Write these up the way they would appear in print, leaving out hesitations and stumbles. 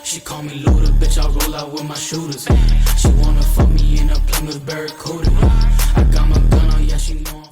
She call me Luda, bitch, I roll out with my shooters. She wanna fuck me in a Plymouth Barracuda. I got my gun on, yeah, she know I'm.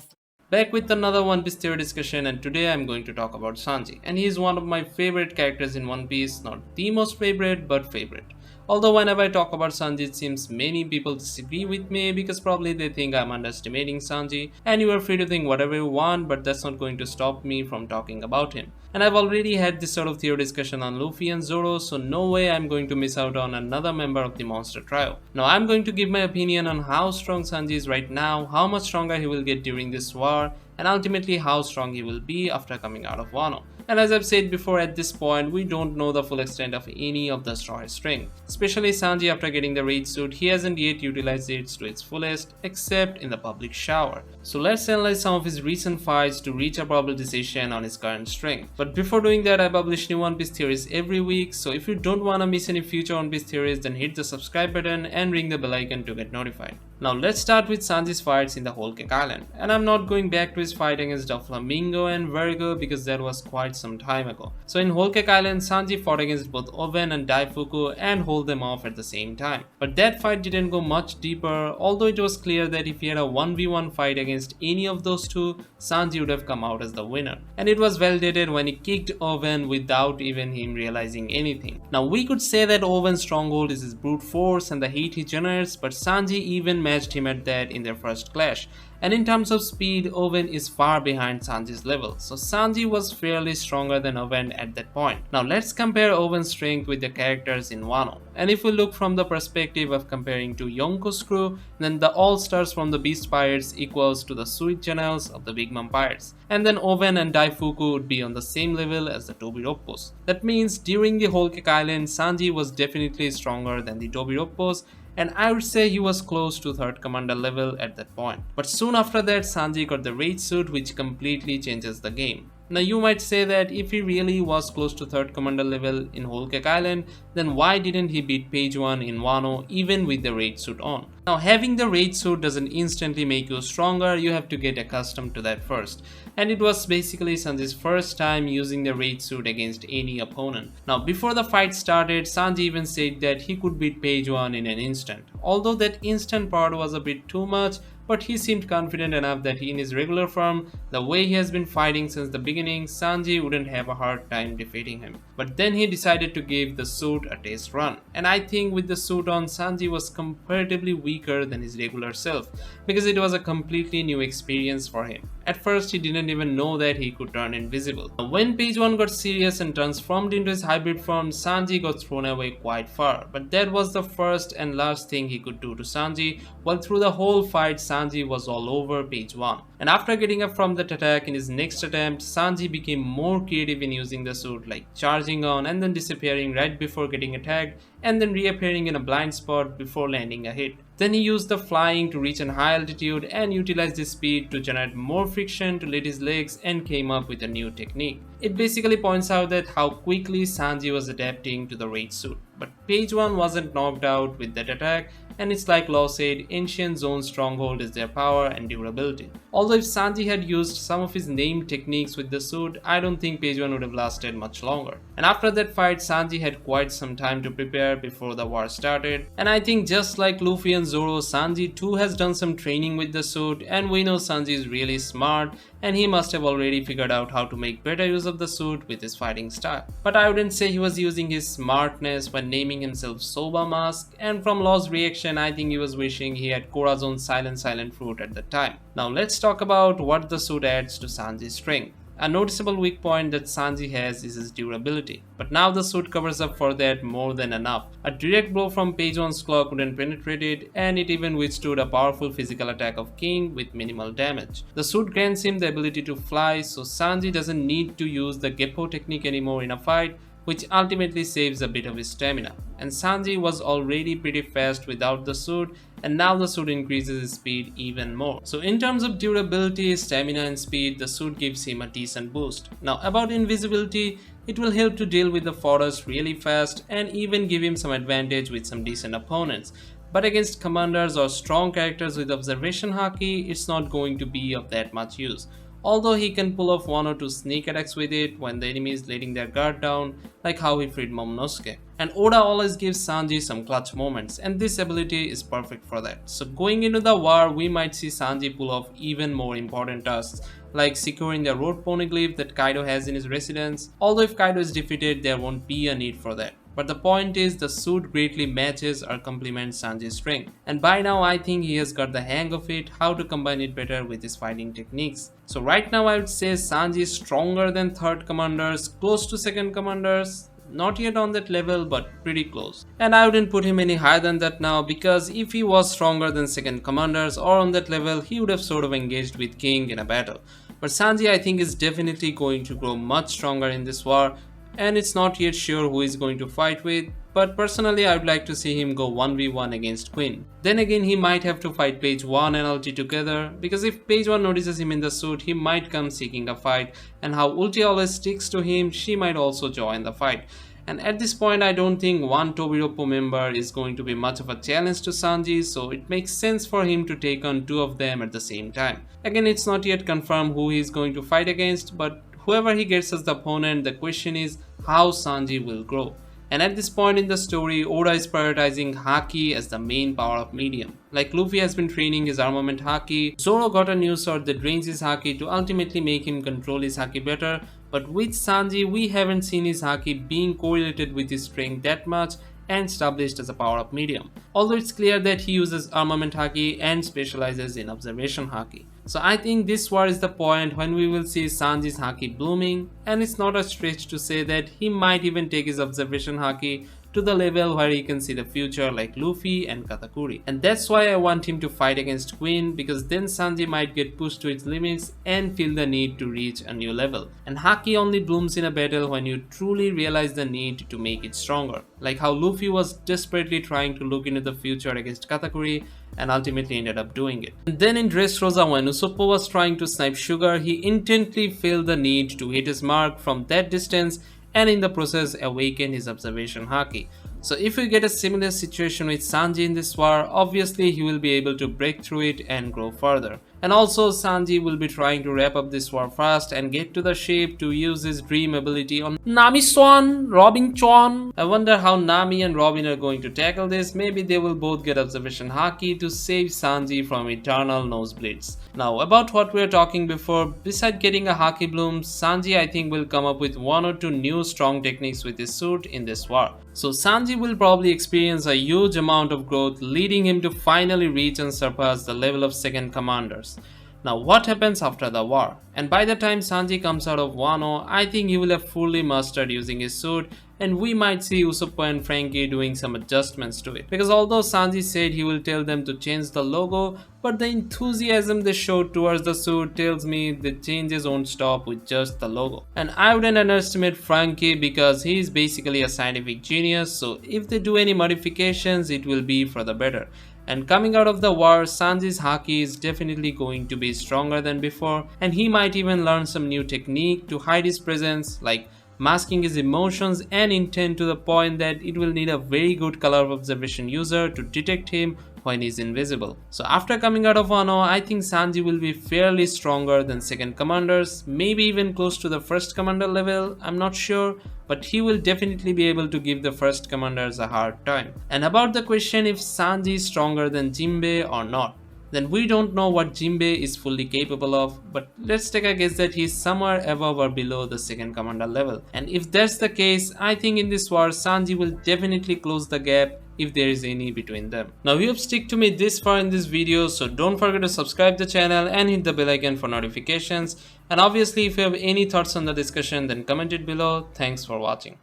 Back with another One Piece theory discussion, and today I'm going to talk about Sanji. And he is one of my favorite characters in One Piece, not the most favorite, but favorite. Although whenever I talk about Sanji, it seems many people disagree with me because probably they think I'm underestimating Sanji. And you are free to think whatever you want, but that's not going to stop me from talking about him. And I've already had this sort of theory discussion on Luffy and Zoro, so no way I'm going to miss out on another member of the monster trio. Now I'm going to give my opinion on how strong Sanji is right now, how much stronger he will get during this war, and ultimately how strong he will be after coming out of Wano. And as I've said before, at this point, we don't know the full extent of any of the Straw strength. Especially Sanji, after getting the raid suit, he hasn't yet utilized it to its fullest, except in the public shower. So let's analyze some of his recent fights to reach a probable decision on his current strength. But before doing that, I publish new One Piece theories every week, so if you don't wanna miss any future One Piece theories, then hit the subscribe button and ring the bell icon to get notified. Now let's start with Sanji's fights in the Whole Cake Island. And I'm not going back to his fight against Doflamingo and Virgo because that was quite some time ago. So in Whole Cake Island, Sanji fought against both Oven and Daifuku and hold them off at the same time. But that fight didn't go much deeper, although it was clear that if he had a 1v1 fight against any of those two, Sanji would have come out as the winner. And it was validated when he kicked Oven without even him realizing anything. Now we could say that Oven's stronghold is his brute force and the heat he generates, but Sanji even matched him at that in their first clash. And in terms of speed, Oven is far behind Sanji's level, so Sanji was fairly stronger than Oven at that point. Now let's compare Oven's strength with the characters in Wano. And if we look from the perspective of comparing to Yonko's crew, then the All-Stars from the Beast Pirates equals to the Sweet Channels of the Big Mom Pirates. And then Oven and Daifuku would be on the same level as the Tobiroppos. That means during the Whole Cake Island, Sanji was definitely stronger than the Tobiroppos, and I would say he was close to 3rd commander level at that point. But soon after that, Sanji got the raid suit, which completely changes the game. Now you might say that if he really was close to 3rd commander level in Whole Cake Island, then why didn't he beat Page 1 in Wano even with the raid suit on? Now having the raid suit doesn't instantly make you stronger, you have to get accustomed to that first. And it was basically Sanji's first time using the raid suit against any opponent. Now before the fight started, Sanji even said that he could beat Page 1 in an instant. Although that instant part was a bit too much, but he seemed confident enough that in his regular form, the way he has been fighting since the beginning, Sanji wouldn't have a hard time defeating him. But then he decided to give the suit a test run. And I think with the suit on, Sanji was comparatively weaker than his regular self, because it was a completely new experience for him. At first, he didn't even know that he could turn invisible. When Page 1 got serious and transformed into his hybrid form, Sanji got thrown away quite far. But that was the first and last thing he could do to Sanji, while through the whole fight, Sanji was all over Page 1. And after getting up from that attack in his next attempt, Sanji became more creative in using the suit, like charging on and then disappearing right before getting attacked, and then reappearing in a blind spot before landing a hit. Then he used the flying to reach a high altitude and utilized his speed to generate more friction to lift his legs and came up with a new technique. It basically points out that how quickly Sanji was adapting to the raid suit. But Page 1 wasn't knocked out with that attack, and it's like Law said, Ancient Zone's stronghold is their power and durability. Although if Sanji had used some of his named techniques with the suit, I don't think Page 1 would have lasted much longer. And after that fight, Sanji had quite some time to prepare before the war started. And I think just like Luffy and Zoro, Sanji too has done some training with the suit, and we know Sanji is really smart and he must have already figured out how to make better use of the suit with his fighting style. But I wouldn't say he was using his smartness when naming himself Soba Mask, and from Law's reaction, I think he was wishing he had Corazon's silent fruit at the time. Now let's talk about what the suit adds to Sanji's strength. A noticeable weak point that Sanji has is his durability, but now the suit covers up for that more than enough. A direct blow from Page 1's claw couldn't penetrate it, and it even withstood a powerful physical attack of King with minimal damage. The suit grants him the ability to fly, so Sanji doesn't need to use the Geppo technique anymore in a fight, which ultimately saves a bit of his stamina. And Sanji was already pretty fast without the suit, and now the suit increases his speed even more. So in terms of durability, stamina and speed, the suit gives him a decent boost. Now about invisibility, it will help to deal with the forest really fast and even give him some advantage with some decent opponents. But against commanders or strong characters with observation haki, it's not going to be of that much use. although he can pull off one or two sneak attacks with it when the enemy is letting their guard down, like how he freed Momonosuke. And Oda always gives Sanji some clutch moments, and this ability is perfect for that. So going into the war, we might see Sanji pull off even more important tasks, like securing the road poneglyph that Kaido has in his residence, although if Kaido is defeated, there won't be a need for that. But the point is, the suit greatly matches or complements Sanji's strength, and by now I think he has got the hang of it, how to combine it better with his fighting techniques. So right now I would say Sanji is stronger than third commanders, close to second commanders, not yet on that level but pretty close. And I wouldn't put him any higher than that now, because if he was stronger than second commanders or on that level, he would have sort of engaged with King in a battle. But Sanji I think is definitely going to grow much stronger in this war, and it's not yet sure who he's going to fight with, but personally I would like to see him go 1v1 against Queen. Then again, he might have to fight page 1 and Ulti together, because if page 1 notices him in the suit, he might come seeking a fight, and how Ulti always sticks to him, she might also join the fight. And at this point I don't think one Tobiroppo member is going to be much of a challenge to Sanji, so it makes sense for him to take on two of them at the same time. Again, it's not yet confirmed who he is going to fight against, but whoever he gets as the opponent, the question is how Sanji will grow. And at this point in the story, Oda is prioritizing Haki as the main power-up medium. Like Luffy has been training his armament Haki, Zoro got a new sword that drains his Haki to ultimately make him control his Haki better, but with Sanji we haven't seen his Haki being correlated with his strength that much and established as a power-up medium. Although it's clear that he uses armament Haki and specializes in observation Haki. So I think this war is the point when we will see Sanji's Haki blooming, and it's not a stretch to say that he might even take his observation Haki to the level where he can see the future like Luffy and Katakuri. And that's why I want him to fight against Queen, because then Sanji might get pushed to its limits and feel the need to reach a new level. And Haki only blooms in a battle when you truly realize the need to make it stronger. Like how Luffy was desperately trying to look into the future against Katakuri and ultimately ended up doing it. And then in Dressrosa, when Usopp was trying to snipe Sugar, he intently felt the need to hit his mark from that distance and in the process awaken his observation Haki. So if we get a similar situation with Sanji in this war, obviously he will be able to break through it and grow further. And also Sanji will be trying to wrap up this war fast and get to the ship to use his dream ability on Nami-swan, Robin-chan. I wonder how Nami and Robin are going to tackle this. Maybe they will both get observation Haki to save Sanji from eternal nosebleeds. Now about what we were talking before, besides getting a Haki bloom, Sanji I think will come up with one or two new strong techniques with his suit in this war. So Sanji will probably experience a huge amount of growth, leading him to finally reach and surpass the level of second commanders. Now what happens after the war? And by the time Sanji comes out of Wano, I think he will have fully mastered using his suit, and we might see Usopp and Frankie doing some adjustments to it. Because although Sanji said he will tell them to change the logo, but the enthusiasm they showed towards the suit tells me the changes won't stop with just the logo. And I wouldn't underestimate Frankie, because he is basically a scientific genius, so if they do any modifications, it will be for the better. And coming out of the war, Sanji's Haki is definitely going to be stronger than before, and he might even learn some new technique to hide his presence, like masking his emotions and intent, to the point that it will need a very good color of observation user to detect him when he's invisible. So after coming out of Wano, I think Sanji will be fairly stronger than second commanders, maybe even close to the first commander level, I'm not sure, but he will definitely be able to give the first commanders a hard time. And about the question if Sanji is stronger than Jinbei or not, then we don't know what Jinbei is fully capable of, but let's take a guess that he's somewhere above or below the second commander level. And if that's the case, I think in this war Sanji will definitely close the gap if there is any between them. Now you have stuck to me this far in this video, so don't forget to subscribe the channel and hit the bell icon for notifications. And obviously if you have any thoughts on the discussion, then comment it below. Thanks for watching.